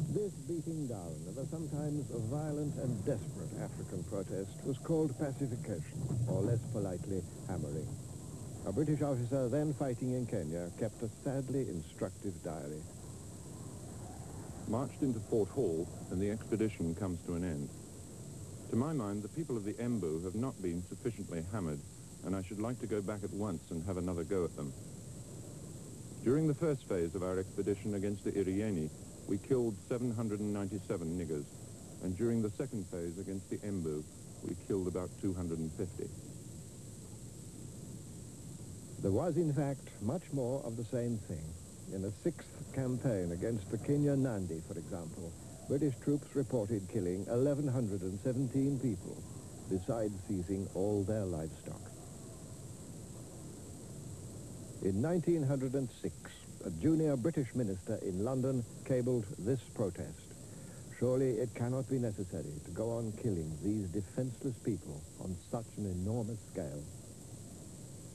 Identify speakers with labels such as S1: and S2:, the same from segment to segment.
S1: This beating down of a sometimes violent and desperate African protest was called pacification, or less politely, hammering. A British officer then fighting in Kenya kept a sadly instructive diary.
S2: Marched into Fort Hall, and the expedition comes to an end. To my mind, the people of the Embu have not been sufficiently hammered, and I should like to go back at once and have another go at them. During the first phase of our expedition against the Irieni, we killed 797 niggers, and during the second phase against the Embu, we killed about 250.
S1: There was, in fact, much more of the same thing. In a sixth campaign against the Kenya Nandi, for example, British troops reported killing 1,117 people, besides seizing all their livestock. In 1906, a junior British minister in London cabled this protest. Surely it cannot be necessary to go on killing these defenseless people on such an enormous scale.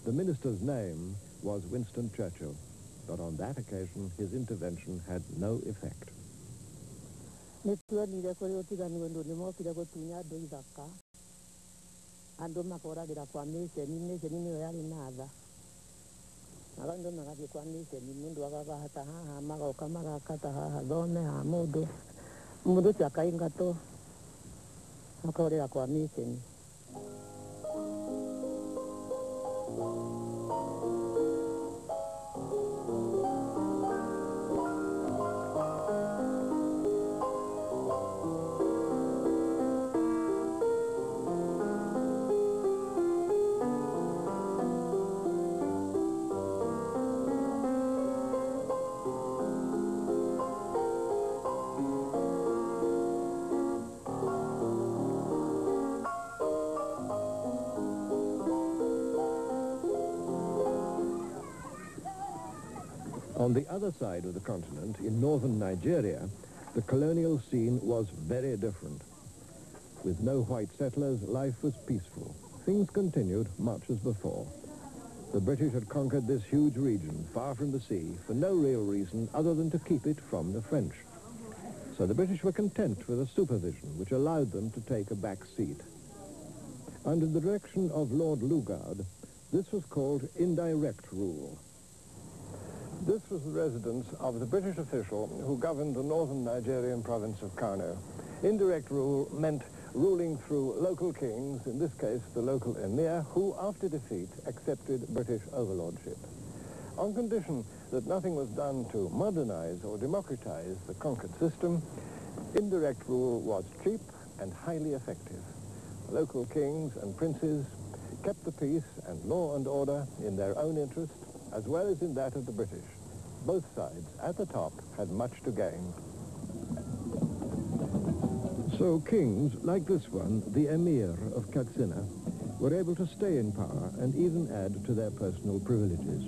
S1: The minister's name was Winston Churchill, but on that occasion his intervention had no effect. On the other side of the continent, in northern Nigeria, the colonial scene was very different. With no white settlers, life was peaceful. Things continued much as before. The British had conquered this huge region, far from the sea, for no real reason other than to keep it from the French. So the British were content with a supervision which allowed them to take a back seat. Under the direction of Lord Lugard, this was called indirect rule. This was the residence of the British official who governed the northern Nigerian province of Kano. Indirect rule meant ruling through local kings, in this case the local emir, who after defeat accepted British overlordship. On condition that nothing was done to modernize or democratize the conquered system, indirect rule was cheap and highly effective. Local kings and princes kept the peace and law and order in their own interest, as well as in that of the British. Both sides, at the top, had much to gain. So kings, like this one, the Emir of Katsina, were able to stay in power and even add to their personal privileges.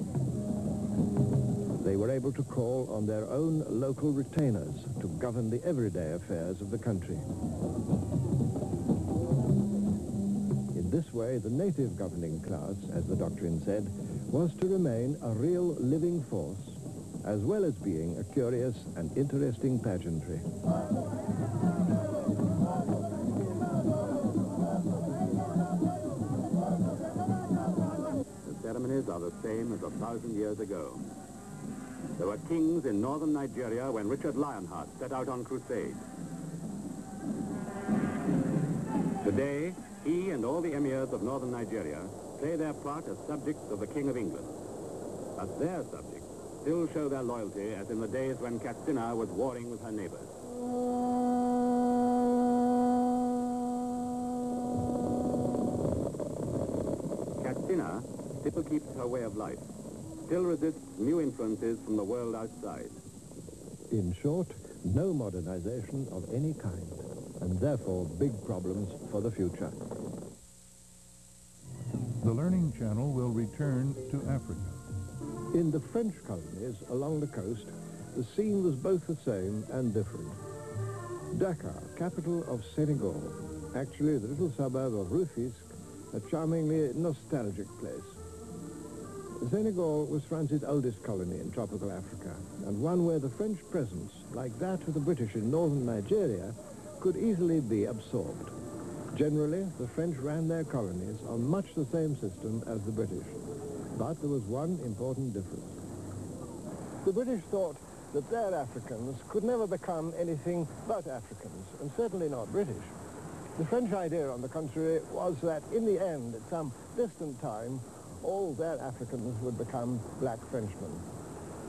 S1: They were able to call on their own local retainers to govern the everyday affairs of the country. In this way, the native governing class, as the doctrine said, was to remain a real living force, as well as being a curious and interesting pageantry.
S3: The ceremonies are the same as 1,000 years ago. There were kings in northern Nigeria when Richard Lionheart set out on crusade. Today, he and all the emirs of northern Nigeria play their part as subjects of the King of England. But their subjects still show their loyalty as in the days when Katsina was warring with her neighbors. Katsina still keeps her way of life, still resists new influences from the world outside.
S1: In short, no modernization of any kind, and therefore big problems for the future.
S4: The Learning Channel will return to Africa.
S1: In the French colonies along the coast, the scene was both the same and different. Dakar, capital of Senegal, actually the little suburb of Rufisque, a charmingly nostalgic place. Senegal was France's oldest colony in tropical Africa, and one where the French presence, like that of the British in northern Nigeria, could easily be absorbed. Generally, the French ran their colonies on much the same system as the British, but there was one important difference. The British thought that their Africans could never become anything but Africans, and certainly not British. The French idea, on the contrary, was that in the end, at some distant time, all their Africans would become black Frenchmen.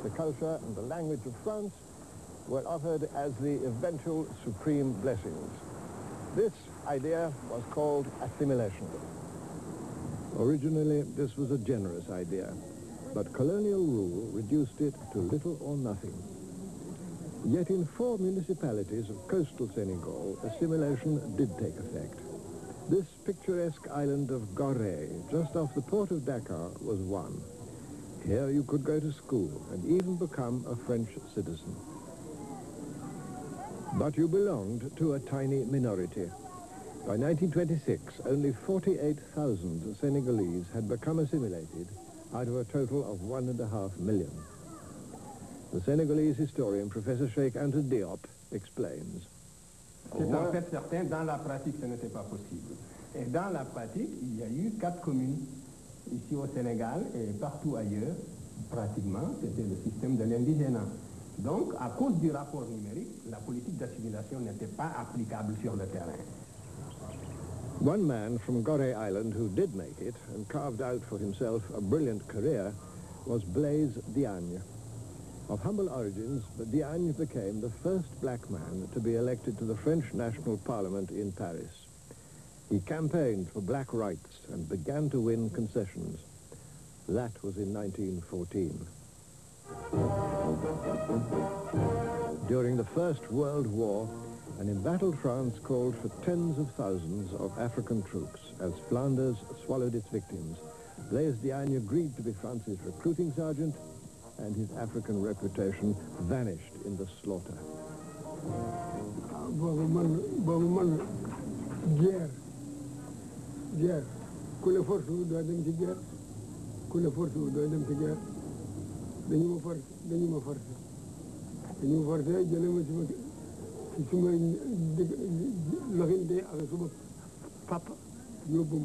S1: The culture and the language of France were offered as the eventual supreme blessings. This idea was called assimilation. Originally, this was a generous idea, but colonial rule reduced it to little or nothing. Yet in 4 municipalities of coastal Senegal, assimilation did take effect. This picturesque island of Gorée, just off the port of Dakar, was one. Here you could go to school and even become a French citizen. But you belonged to a tiny minority. By 1926, only 48,000 Senegalese had become assimilated out of a total of 1.5 million. The Senegalese historian, Professor Cheikh Anta Diop, explains.
S5: C'est en fait certain, dans la pratique, ce n'était pas possible. Et dans la pratique, il y a eu 4 communes, ici au Sénégal et partout ailleurs, pratiquement, c'était le système de l'indigénat. Donc, à cause du rapport numérique, la politique d'assimilation n'était pas applicable sur le terrain.
S1: One man from Gorée Island who did make it and carved out for himself a brilliant career was Blaise Diagne. Of humble origins, Diagne became the first black man to be elected to the French National Parliament in Paris. He campaigned for black rights and began to win concessions. That was in 1914. During the First World War, an embattled France called for tens of thousands of African troops as Flanders swallowed its victims. Blaise Diagne agreed to be France's recruiting sergeant, and his African reputation vanished in the slaughter.
S6: Guerre. Kule force do dem ci guerre. Kule force do dem ci guerre. Dañu ma force. Dañu ma force jële ma ci suma loxinde ak suma papa yóbbu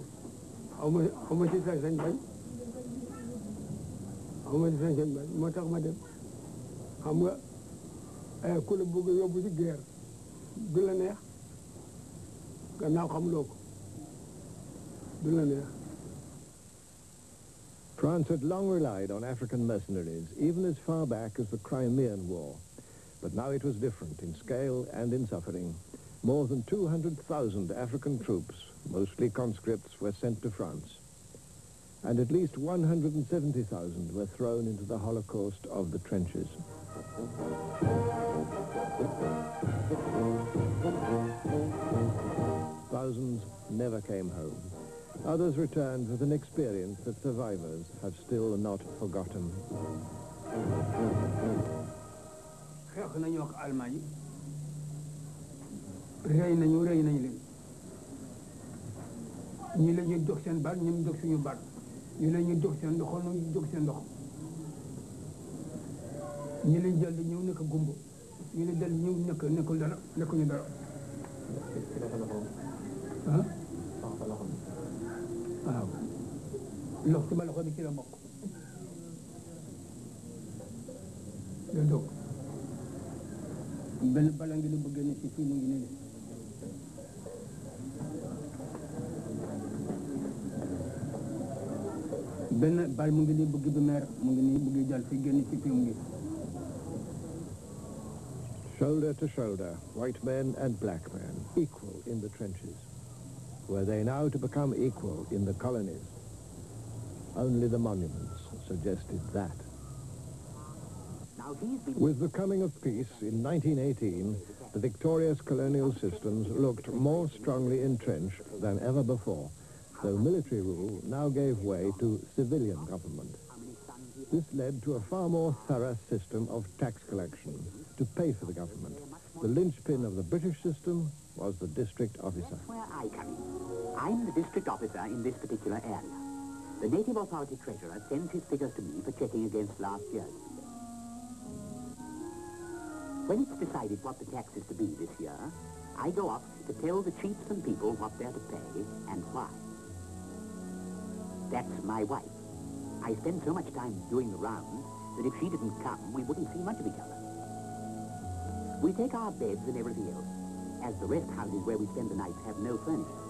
S6: ma xaw ma ci sañ bañ. moo tax ma dem xam nga ku la bëgg a yóbbu ci guerre du la neex gannaaw xamuloo ko du la neex.
S1: France had long relied on African mercenaries, even as far back as the Crimean War. But now it was different in scale and in suffering. More than 200,000 African troops, mostly conscripts, were sent to France. And at least 170,000 were thrown into the Holocaust of the trenches. Thousands never came home. Others returned with an experience that survivors have still not forgotten.
S6: xeex nañu ak Allemagne rey nañu leen ñi la ñuy jox seen baat ñi jox suñu baat ñu la ñuy jox seen loxo ñu jox seen loxo ñi lañ jël ñëw nekk gumbo ñu la dal ñëw nekkul dara nekkuñu dara ah waaw lox ci ba loxo bi ci la bokk nga dog benn bala ngi la bëgg ne ci fii mu ngi ne benn bal mu ngi nii bëgg bi meer mu ngi nii bëgg jàll fi génn ci fii mu ngi.
S1: Shoulder to shoulder, white men and black men, equal in the trenches. Were they now to become equal in the colonies? Only the monuments suggested that. With the coming of peace in 1918, the victorious colonial systems looked more strongly entrenched than ever before, though military rule now gave way to civilian government. This led to a far more thorough system of tax collection to pay for the government. The linchpin of the British system was the district officer.
S7: Where I come in. I'm the district officer in this particular area. The Native Authority Treasurer sends his figures to me for checking against last year's. When it's decided what the tax is to be this year, I go off to tell the chiefs and people what they're to pay and why. That's my wife. I spend so much time doing the rounds that if she didn't come, we wouldn't see much of each other. We take our beds and everything else, as the rest houses where we spend the night have no furniture.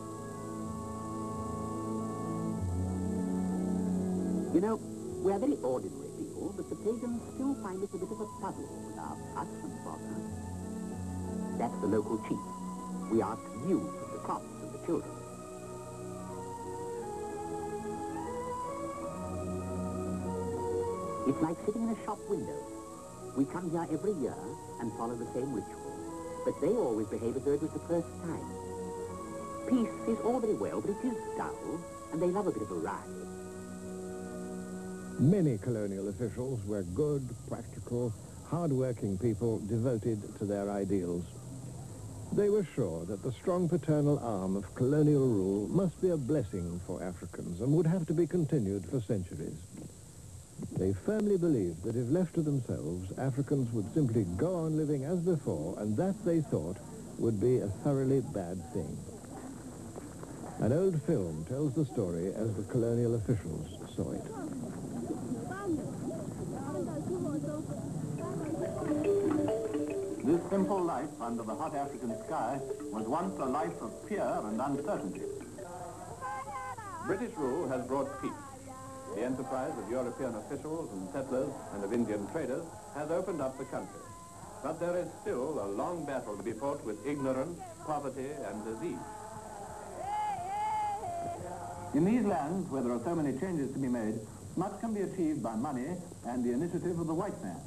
S7: You know, we're very ordinary people, but the pagans still find us a bit of a puzzle with our fuss and bother. That's the local chief. We ask news of the crops and the children. It's like sitting in a shop window. We come here every year and follow the same ritual, but they always behave as though it was the first time. Peace is all very well, but it is dull, and they love a bit of a ride.
S1: Many colonial officials were good, practical, hard-working people devoted to their ideals. They were sure that the strong paternal arm of colonial rule must be a blessing for Africans and would have to be continued for centuries. They firmly believed that if left to themselves, Africans would simply go on living as before, and that, they thought, would be a thoroughly bad thing. An old film tells the story as the colonial officials saw it.
S8: This simple life under the hot African sky was once a life of fear and uncertainty. British rule has brought peace. The enterprise of European officials and settlers and of Indian traders has opened up the country. But there is still a long battle to be fought with ignorance, poverty, and disease. In these lands, where there are so many changes to be made, much can be achieved by money and the initiative of the white man.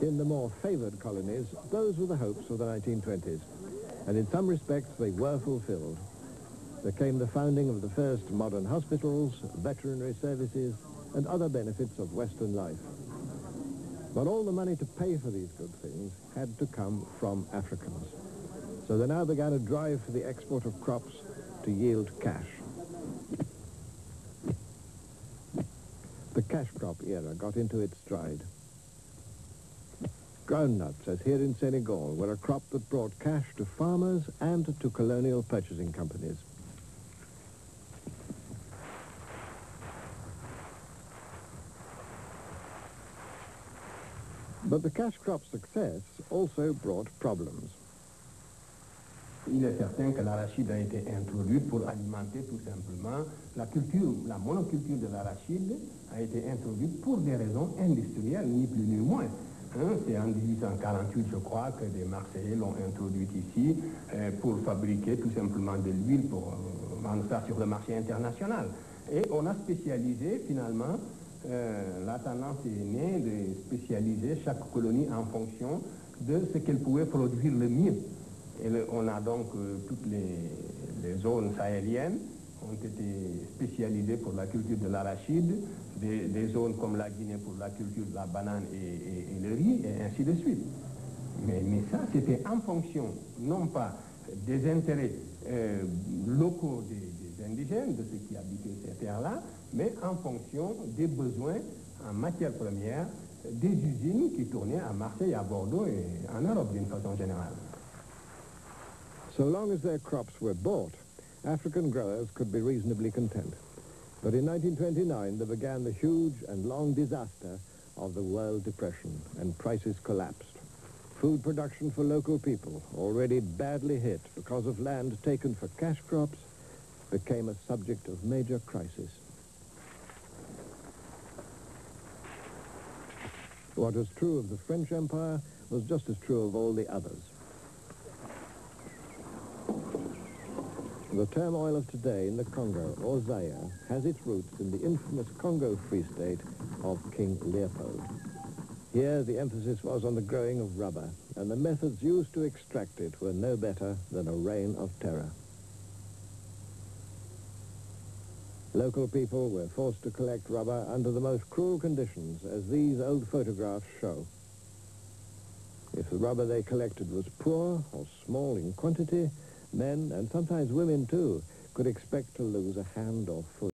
S1: In the more favored colonies, those were the hopes of the 1920s, and in some respects they were fulfilled. There came the founding of the first modern hospitals, veterinary services, and other benefits of Western life. But all the money to pay for these good things had to come from Africans. So there now began a drive for the export of crops to yield cash. The cash crop era got into its stride. Groundnuts, as here in Senegal, were a crop that brought cash to farmers and to colonial purchasing companies. But the cash crop's success also brought problems.
S5: Il est certain que l'arachide a été introduite pour alimenter tout simplement la culture. La monoculture de l'arachide a été introduite pour des raisons industrielles, ni plus ni moins. C'est en 1848, je crois, que des Marseillais l'ont introduite ici pour fabriquer tout simplement de l'huile pour vendre ça sur le marché international. Et on a spécialisé finalement, la tendance est née de spécialiser chaque colonie en fonction de ce qu'elle pouvait produire le mieux. Et on a donc toutes les zones sahéliennes ont été spécialisées pour la culture de l'arachide, des zones comme la Guinée pour la culture de la banane et le riz, et ainsi de suite. Mais ça, c'était en fonction, non pas des intérêts locaux des indigènes, de ceux qui habitaient ces terres-là, mais en fonction des besoins en matière première des usines qui tournaient à Marseille, à Bordeaux et en Europe d'une façon générale.
S1: So long as their crops were bought, African growers could be reasonably content. But in 1929, there began the huge and long disaster of the World Depression, and prices collapsed. Food production for local people, already badly hit because of land taken for cash crops, became a subject of major crisis. What was true of the French Empire was just as true of all the others. The turmoil of today in the Congo, or Zaire, has its roots in the infamous Congo Free State of King Leopold. Here, the emphasis was on the growing of rubber, and the methods used to extract it were no better than a reign of terror. Local people were forced to collect rubber under the most cruel conditions, as these old photographs show. If the rubber they collected was poor or small in quantity, men, and sometimes women too, could expect to lose a hand or foot.